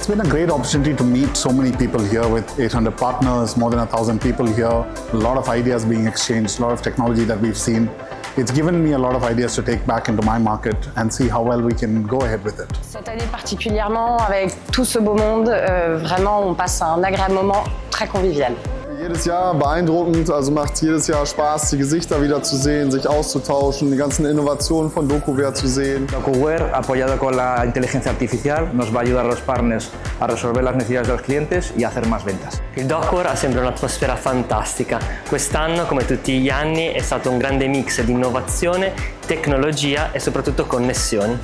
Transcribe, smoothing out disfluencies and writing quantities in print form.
It's been a great opportunity to meet so many people here with 800 partners, more than 1,000 people here, a lot of ideas being exchanged, a lot of technology that we've seen. It's given me a lot of ideas to take back into my market and see how well we can go ahead with it. Cette année particulièrement, avec tout ce beau monde, vraiment on passe un agréable moment très convivial. Jedes Jahr beeindruckend, also macht jedes Jahr Spaß, die Gesichter wieder zu sehen, sich auszutauschen, die ganzen Innovationen von DocuWorld zu sehen. DocuWorld, apoyado con la inteligencia artificial, nos va a ayudar a los partners a resolver las necesidades de los clientes y a hacer más ventas. Il DocuWorld ha sempre un'atmosfera fantastica. Quest'anno, come tutti gli anni, è stato un grande mix di innovazione, tecnologia e soprattutto connessioni.